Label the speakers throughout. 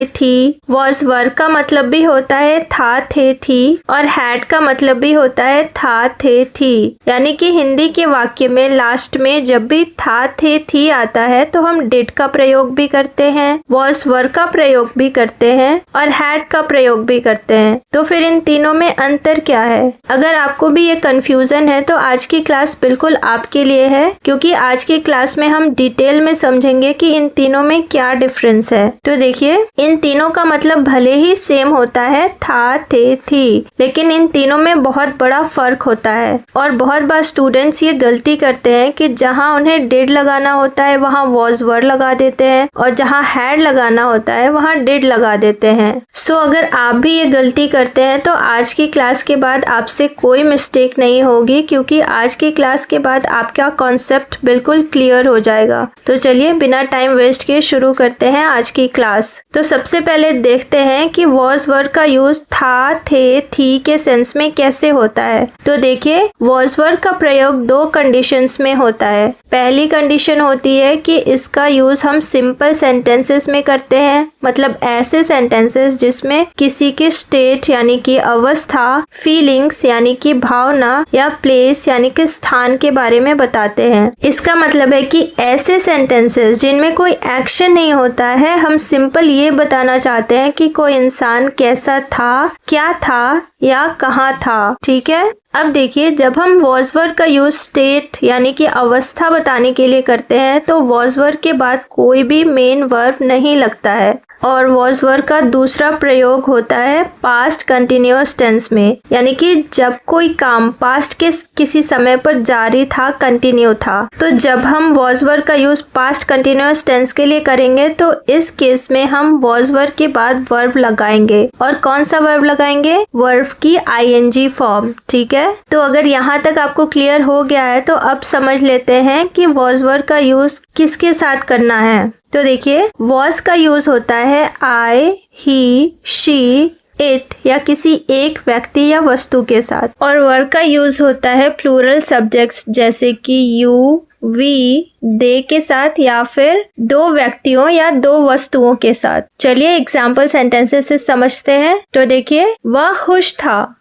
Speaker 1: थी। Was verb का मतलब भी होता है था, थे, थी, और हैड का मतलब भी होता है था, थे, थी। यानी कि हिंदी के वाक्य में लास्ट में जब भी था, थे, थी आता है तो हम डिड का प्रयोग भी करते हैं, वॉज वर्ब का प्रयोग भी करते हैं और हैड का प्रयोग भी करते हैं। तो फिर इन तीनों में अंतर क्या है? अगर आपको भी ये कंफ्यूजन है तो आज की क्लास बिल्कुल आपके लिए है, क्योंकि आज की क्लास में हम डिटेल में समझेंगे कि इन तीनों में क्या डिफरेंस है। तो देखिए, इन तीनों का मतलब भले ही सेम होता है था, थे, थी, लेकिन इन तीनों में बहुत बड़ा फर्क होता है। और बहुत बार स्टूडेंट्स ये गलती करते हैं कि जहां उन्हें डिड लगाना होता है वहां वॉज वर्ब लगा देते हैं और जहां हैड लगाना होता है वहां डिड लगा देते हैं। सो अगर आप भी ये गलती करते हैं तो आज की क्लास के बाद आपसे कोई मिस्टेक नहीं होगी, क्योंकि आज की क्लास के बाद आपका कॉन्सेप्ट बिल्कुल क्लियर हो जाएगा। तो चलिए बिना टाइम वेस्ट किए शुरू करते हैं आज की क्लास। तो सबसे पहले देखते हैं कि वॉज वर्ब का यूज था, थे, थी के सेंस में कैसे होता है। तो देखिए, वॉज वर्ब का प्रयोग दो कंडीशंस में होता है। पहली कंडीशन होती है कि इसका यूज हम सिंपल सेंटेंसेस में करते हैं, मतलब ऐसे सेंटेंसेस जिसमें किसी की स्टेट यानी कि अवस्था, फीलिंग्स यानी कि भावना, या प्लेस यानी कि स्थान के बारे में बताते हैं। इसका मतलब है कि ऐसे सेंटेंसेस जिनमें कोई एक्शन नहीं होता है, हम सिंपल ये बताना चाहते हैं कि कोई इंसान कैसा था, क्या था या कहाँ था। ठीक है। अब देखिए, जब हम वॉज वर्ब का यूज स्टेट यानी कि अवस्था बताने के लिए करते हैं तो वॉज वर्ब के बाद कोई भी मेन वर्ब नहीं लगता है। और वॉज वर्ब का दूसरा प्रयोग होता है पास्ट कंटिन्यूअस टेंस में, यानी कि जब कोई काम पास्ट के किसी समय पर जारी था, कंटिन्यू था। तो जब हम वॉज वर्ब का यूज पास्ट कंटिन्यूअस टेंस के लिए करेंगे तो इस केस में हम वॉज वर्ब के बाद वर्ब लगाएंगे। और कौन सा वर्ब लगाएंगे? वर्ब की आईएनजी फॉर्म। ठीक है। तो अगर यहाँ तक आपको क्लियर हो गया है तो अब समझ लेते हैं कि वॉज वर्ब का यूज किसके साथ करना है। तो देखिए, वॉज का यूज होता है आई, ही, शी, इट या किसी एक व्यक्ति या वस्तु के साथ, और वर्ब का यूज होता है प्लूरल सब्जेक्ट्स जैसे कि यू, वी, दे के साथ या फिर दो व्यक्तियों या दो वस्तुओं के साथ। चलिए एग्जाम्पल सेंटेंसेस से समझते हैं। तो देखिए, वह खुश था,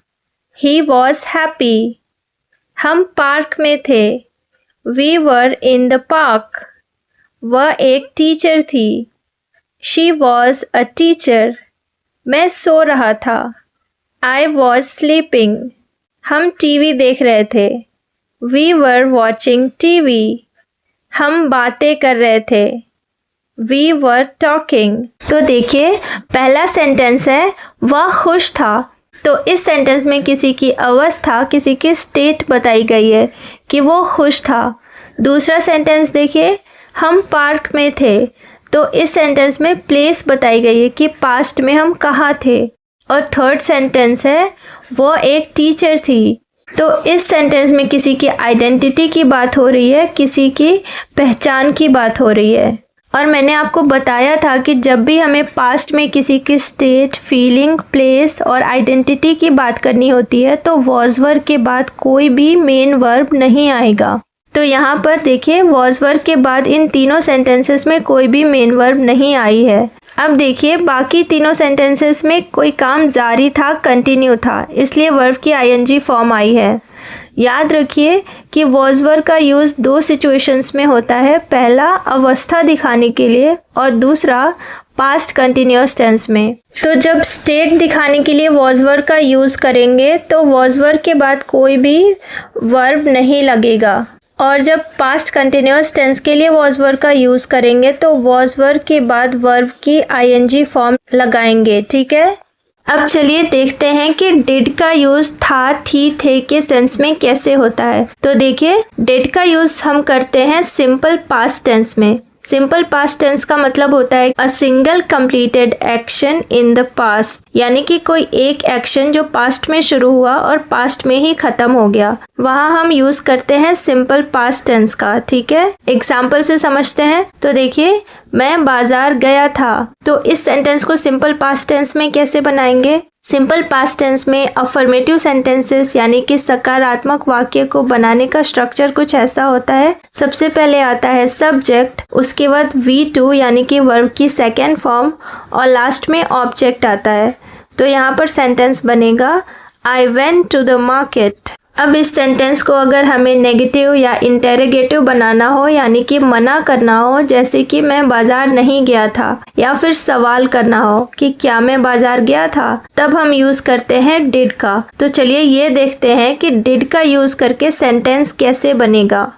Speaker 1: ही वॉज हैप्पी, हम पार्क में थे, we were in the park, वह एक टीचर थी, शी वॉज अ टीचर, मैं सो रहा था, आई वॉज स्लीपिंग, हम टीवी देख रहे थे, वी वर वॉचिंग टीवी, हम बातें कर रहे थे, वी वर टॉकिंग। तो देखिए, पहला सेंटेंस है वह खुश था, तो इस सेंटेंस में किसी की अवस्था, किसी की स्टेट बताई गई है कि वो खुश था। दूसरा सेंटेंस देखिए, हम पार्क में थे, तो इस सेंटेंस में प्लेस बताई गई है कि पास्ट में हम कहाँ थे। और थर्ड सेंटेंस है वो एक टीचर थी, तो इस सेंटेंस में किसी की आइडेंटिटी की बात हो रही है, किसी की पहचान की बात हो रही है। और मैंने आपको बताया था कि जब भी हमें पास्ट में किसी की स्टेट, फीलिंग, प्लेस और आइडेंटिटी की बात करनी होती है तो वॉज वर्ब के बाद कोई भी मेन वर्ब नहीं आएगा। तो यहाँ पर देखिए, वॉज वर्ब के बाद इन तीनों सेंटेंसेस में कोई भी मेन वर्ब नहीं आई है। अब देखिए, बाकी तीनों सेंटेंसेस में कोई काम जारी था, कंटिन्यू था, इसलिए वर्ब की आईएनजी फॉर्म आई है। याद रखिए कि वॉज वर्ब का यूज़ दो सिचुएशंस में होता है, पहला अवस्था दिखाने के लिए और दूसरा पास्ट कंटिन्यूअस टेंस में। तो जब स्टेट दिखाने के लिए वॉज वर्ब का यूज़ करेंगे तो वॉज वर्ब के बाद कोई भी वर्ब नहीं लगेगा, और जब पास्ट कंटिन्यूअस टेंस के लिए वॉज वर्ब का यूज़ करेंगे तो वॉज वर्ब के बाद वर्ब की आईएनजी फॉर्म लगाएंगे। ठीक है। अब चलिए देखते हैं कि डिड का यूज़ था, थी, थे के सेंस में कैसे होता है। तो देखिए, डिड का यूज़ हम करते हैं सिंपल पास्ट टेंस में। सिंपल पास्ट टेंस का मतलब होता है a single completed action in the past, यानी कि कोई एक एक्शन जो पास्ट में शुरू हुआ और पास्ट में ही खत्म हो गया, वहाँ हम यूज करते हैं सिंपल पास्ट टेंस का। ठीक है। एग्जाम्पल से समझते हैं। तो देखिए, मैं बाजार गया था, तो इस सेंटेंस को सिंपल पास्ट टेंस में कैसे बनाएंगे? सिंपल पास्ट टेंस में अफर्मेटिव सेंटेंसेस यानी कि सकारात्मक वाक्य को बनाने का स्ट्रक्चर कुछ ऐसा होता है। सबसे पहले आता है सब्जेक्ट, उसके बाद V2 यानी कि वर्ब की सेकेंड फॉर्म और लास्ट में ऑब्जेक्ट आता है। तो यहाँ पर सेंटेंस बनेगा I went to the market. अब इस सेंटेंस को अगर हमें नेगेटिव या इंटेरोगेटिव बनाना हो यानी कि मना करना हो, जैसे कि मैं बाजार नहीं गया था, या फिर सवाल करना हो कि क्या मैं बाजार गया था, तब हम यूज करते हैं डिड का। तो चलिए ये देखते हैं कि डिड का यूज करके सेंटेंस कैसे बनेगा।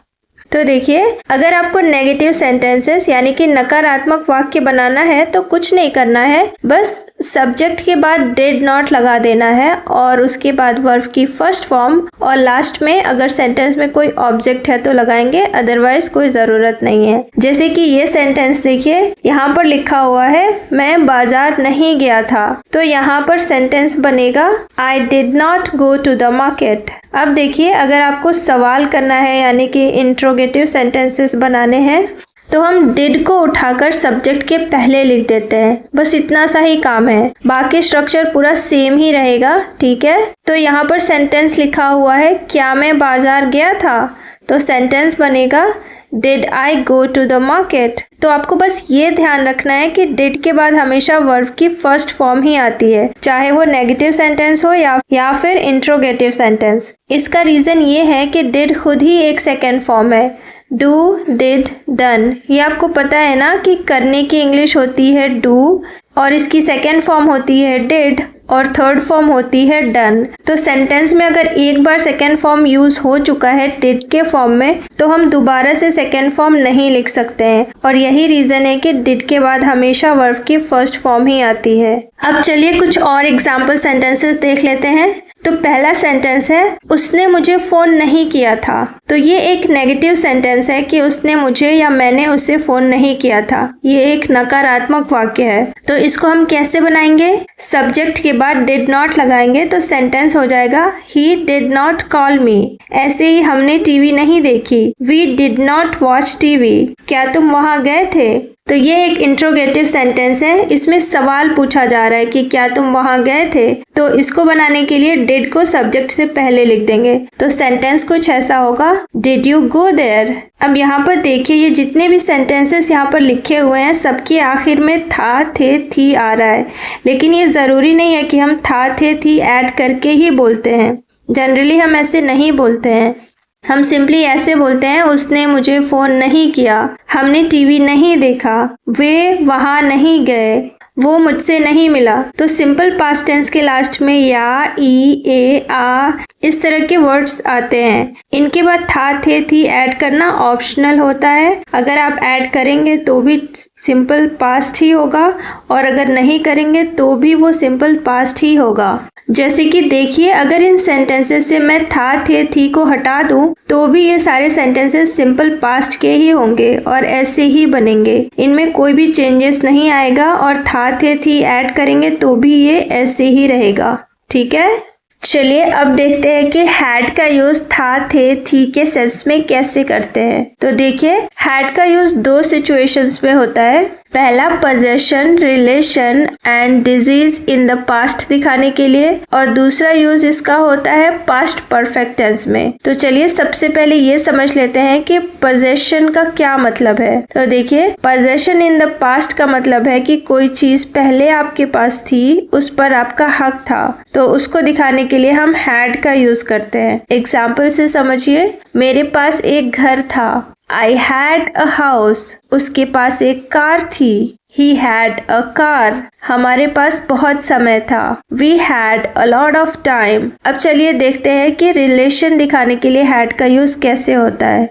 Speaker 1: तो देखिए, अगर आपको नेगेटिव सेंटेंसेस यानी कि नकारात्मक वाक्य बनाना है तो कुछ नहीं करना है, बस सब्जेक्ट के बाद डिड नॉट लगा देना है और उसके बाद वर्ब की फर्स्ट फॉर्म और लास्ट में अगर सेंटेंस में कोई ऑब्जेक्ट है तो लगाएंगे, अदरवाइज कोई ज़रूरत नहीं है। जैसे कि ये सेंटेंस देखिए, यहाँ पर लिखा हुआ है मैं बाजार नहीं गया था, तो यहाँ पर सेंटेंस बनेगा I did not go to the market. अब देखिए, अगर आपको सवाल करना है यानी कि इंट्रोगेटिव सेंटेंसेस बनाने हैं तो हम डिड को उठाकर सब्जेक्ट के पहले लिख देते हैं, बस इतना सा ही काम है, बाकी स्ट्रक्चर पूरा सेम ही रहेगा। ठीक है, तो यहाँ पर सेंटेंस लिखा हुआ है क्या मैं बाजार गया था, तो सेंटेंस बनेगा did I go to the market. तो आपको बस ये ध्यान रखना है कि डिड के बाद हमेशा वर्ब की फर्स्ट फॉर्म ही आती है, चाहे वो नेगेटिव सेंटेंस हो या फिर इंट्रोगेटिव सेंटेंस। इसका रीजन ये है कि डिड खुद ही एक सेकेंड फॉर्म है, डू, डिड, डन। ये आपको पता है ना कि करने की इंग्लिश होती है डू और इसकी सेकेंड फॉर्म होती है डिड और थर्ड फॉर्म होती है डन। तो सेंटेंस में अगर एक बार सेकेंड फॉर्म यूज हो चुका है डिड के फॉर्म में तो हम दोबारा से सेकेंड फॉर्म नहीं लिख सकते हैं, और यही रीजन है कि डिड के बाद हमेशा वर्ब की फर्स्ट फॉर्म ही आती है। अब चलिए कुछ और एग्जाम्पल सेंटेंसेस देख लेते हैं। तो पहला सेंटेंस है उसने मुझे फोन नहीं किया था। तो ये एक नेगेटिव सेंटेंस है कि उसने मुझे या मैंने उसे फोन नहीं किया था, ये एक नकारात्मक वाक्य है। तो इसको हम कैसे बनाएंगे, सब्जेक्ट के बाद डिड नॉट लगाएंगे तो सेंटेंस हो जाएगा he did not call me. ऐसे ही हमने टीवी नहीं देखी, we did not watch TV. क्या तुम वहां गए थे। तो ये एक इंट्रोगेटिव सेंटेंस है, इसमें सवाल पूछा जा रहा है कि क्या तुम वहां गए थे। तो इसको बनाने के लिए डिड को सब्जेक्ट से पहले लिख देंगे, तो सेंटेंस कुछ ऐसा होगा डिड यू गो देयर। अब यहाँ पर देखिए, ये जितने भी सेंटेंसेस यहाँ पर लिखे हुए हैं सबके आखिर में था, थे, थी आ रहा है, लेकिन ये जरूरी नहीं है कि हम था, थे, थी ऐड करके ही बोलते हैं। जनरली हम ऐसे नहीं बोलते हैं, हम सिंपली ऐसे बोलते हैं उसने मुझे फोन नहीं किया, हमने टीवी नहीं देखा, वे वहां नहीं गए, वो मुझसे नहीं मिला। तो सिंपल पास्ट टेंस के लास्ट में या, ई, ए, आ इस तरह के वर्ड्स आते हैं। इनके बाद था, थे, थी ऐड करना ऑप्शनल होता है। अगर आप ऐड करेंगे तो भी सिंपल पास्ट ही होगा और अगर नहीं करेंगे तो भी वो सिंपल पास्ट ही होगा। जैसे कि देखिए, अगर इन सेंटेंसेस से मैं था, थे, थी को हटा दूं तो भी ये सारे सेंटेंसेस सिंपल पास्ट के ही होंगे और ऐसे ही बनेंगे, इनमें कोई भी चेंजेस नहीं आएगा। और था, थे, थी ऐड करेंगे तो भी ये ऐसे ही रहेगा। ठीक है, चलिए अब देखते हैं कि हैड का यूज था, थे, थी के सेंस में कैसे करते हैं। तो देखिए, हैड का यूज दो सिचुएशंस में होता है। पहला possession, relation and disease in the past दिखाने के लिए, और दूसरा यूज इसका होता है पास्ट परफेक्ट टेंस में। तो चलिए सबसे पहले ये समझ लेते हैं कि पोजेशन का क्या मतलब है। तो देखिए, पोजेशन इन द पास्ट का मतलब है कि कोई चीज पहले आपके पास थी, उस पर आपका हक था, तो उसको दिखाने के लिए हम हैड का यूज करते हैं। एग्जाम्पल से समझिए, मेरे पास एक घर था, I had a house, उसके पास एक कार थी, He had a car, हमारे पास बहुत समय था, We had a lot of time। अब चलिए देखते हैं कि रिलेशन दिखाने के लिए had का यूज कैसे होता है।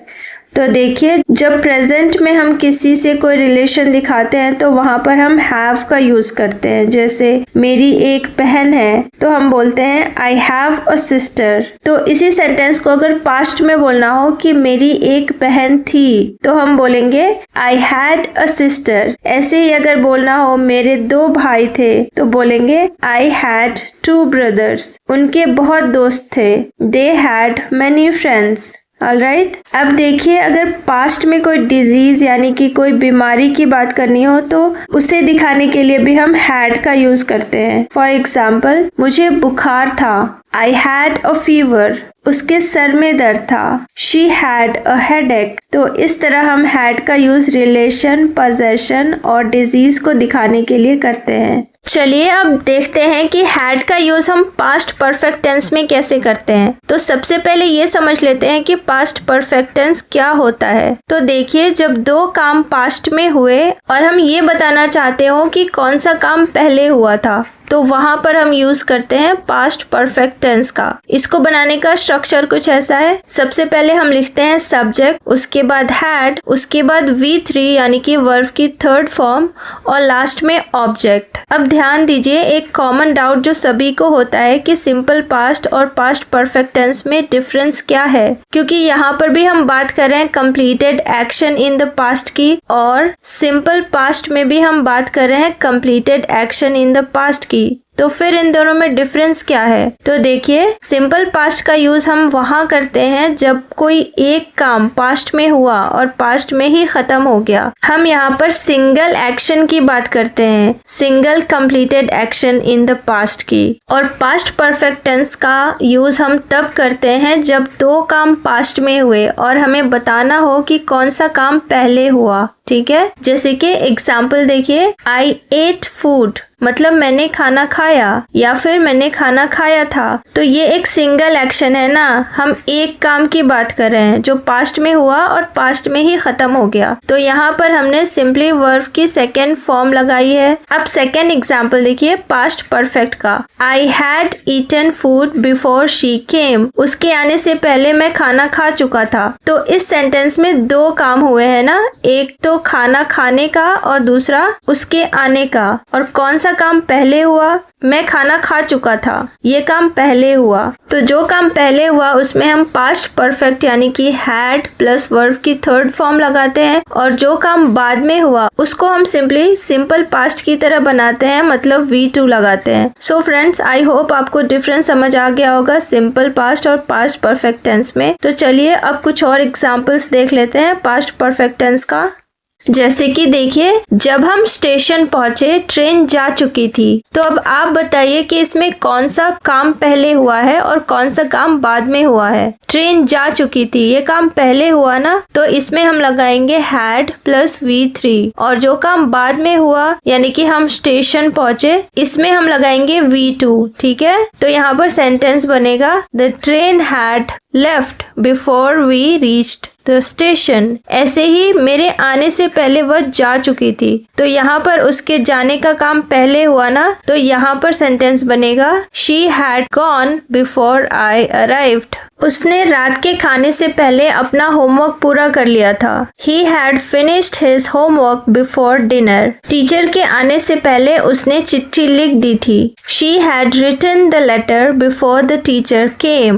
Speaker 1: तो देखिए, जब प्रेजेंट में हम किसी से कोई रिलेशन दिखाते हैं तो वहां पर हम हैव का यूज करते हैं। जैसे मेरी एक बहन है तो हम बोलते हैं आई हैव अ सिस्टर। तो इसी सेंटेंस को अगर पास्ट में बोलना हो कि मेरी एक बहन थी तो हम बोलेंगे आई हैड अ सिस्टर। ऐसे ही अगर बोलना हो मेरे दो भाई थे तो बोलेंगे आई हैड टू ब्रदर्स। उनके बहुत दोस्त थे, they had many friends. Alright, अब देखिए अगर पास्ट में कोई डिजीज यानी कि कोई बीमारी की बात करनी हो तो उसे दिखाने के लिए भी हम हैड का यूज करते हैं। फॉर एग्जाम्पल, मुझे बुखार था, आई हैड अ फीवर, उसके सर में दर्द था, शी हैड अ हेडेक। तो इस तरह हम हैड का यूज रिलेशन, पोजेशन और डिजीज को दिखाने के लिए करते हैं। चलिए अब देखते हैं कि हैड का यूज हम पास्ट परफेक्ट टेंस में कैसे करते हैं। तो सबसे पहले ये समझ लेते हैं कि पास्ट परफेक्ट टेंस क्या होता है। तो देखिए, जब दो काम पास्ट में हुए और हम ये बताना चाहते हो कि कौन सा काम पहले हुआ था, तो वहां पर हम यूज करते हैं पास्ट परफेक्ट टेंस का। इसको बनाने का स्ट्रक्चर कुछ ऐसा है। सबसे पहले हम लिखते हैं सब्जेक्ट, उसके बाद हैड, उसके बाद V3 यानी कि वर्ब की थर्ड फॉर्म और लास्ट में ऑब्जेक्ट। अब ध्यान दीजिए, एक कॉमन डाउट जो सभी को होता है कि सिंपल पास्ट और पास्ट परफेक्ट टेंस में डिफरेंस क्या है, क्योंकि यहाँ पर भी हम बात कर रहे हैं completed action in the past की और सिंपल पास्ट में भी हम बात कर रहे हैं completed action in the past की। तो फिर इन दोनों में डिफरेंस क्या है? तो देखिए, सिंपल पास्ट का यूज हम वहां करते हैं जब कोई एक काम पास्ट में हुआ और पास्ट में ही खत्म हो गया। हम यहाँ पर सिंगल एक्शन की बात करते हैं, single completed action in the past की। और पास्ट परफेक्ट टेंस का यूज हम तब करते हैं जब दो काम पास्ट में हुए और हमें बताना हो कि कौन सा काम पहले हुआ। ठीक है, जैसे कि एग्जाम्पल देखिए, आई एट फूड मतलब मैंने खाना खाया या फिर मैंने खाना खाया था। तो ये एक सिंगल एक्शन है ना, हम एक काम की बात कर रहे हैं जो पास्ट में हुआ और पास्ट में ही खत्म हो गया। तो यहाँ पर हमने सिंपली वर्ब की सेकेंड फॉर्म लगाई है। अब सेकेंड एग्जाम्पल देखिए पास्ट परफेक्ट का, I had eaten food before she came, उसके आने से पहले मैं खाना खा चुका था। तो इस सेंटेंस में दो काम हुए हैं ना, एक तो खाना खाने का और दूसरा उसके आने का। और कौन सा काम पहले हुआ? मैं खाना खा चुका था, ये काम पहले हुआ। तो जो काम पहले हुआ उसमें हम पास्ट परफेक्ट यानी कि हैड प्लस वर्ब की थर्ड फॉर्म लगाते हैं, और जो काम बाद में हुआ उसको हम सिंपली सिंपल पास्ट की तरह बनाते हैं, मतलब V2 लगाते हैं। सो फ्रेंड्स, आई होप आपको डिफरेंस समझ आ गया होगा सिंपल पास्ट और पास्ट परफेक्ट टेंस में। तो चलिए अब कुछ और एग्जाम्पल्स देख लेते हैं पास्ट परफेक्ट टेंस का। जैसे कि देखिए, जब हम स्टेशन पहुंचे ट्रेन जा चुकी थी। तो अब आप बताइए कि इसमें कौन सा काम पहले हुआ है और कौन सा काम बाद में हुआ है। ट्रेन जा चुकी थी, ये काम पहले हुआ ना, तो इसमें हम लगाएंगे हैड प्लस V3। और जो काम बाद में हुआ यानी कि हम स्टेशन पहुंचे, इसमें हम लगाएंगे V2। ठीक है, तो यहाँ पर सेंटेंस बनेगा the train had left before we reached the station. ऐसे ही मेरे आने से पहले वह जा चुकी थी। तो यहाँ पर उसके जाने का काम पहले हुआ ना, तो यहाँ पर सेंटेंस बनेगा she had gone before I arrived. उसने रात के खाने से पहले अपना होमवर्क पूरा कर लिया था। He had finished his homework before dinner. Teacher के आने से पहले उसने चिट्ठी लिख दी थी। She had written the letter before the teacher came.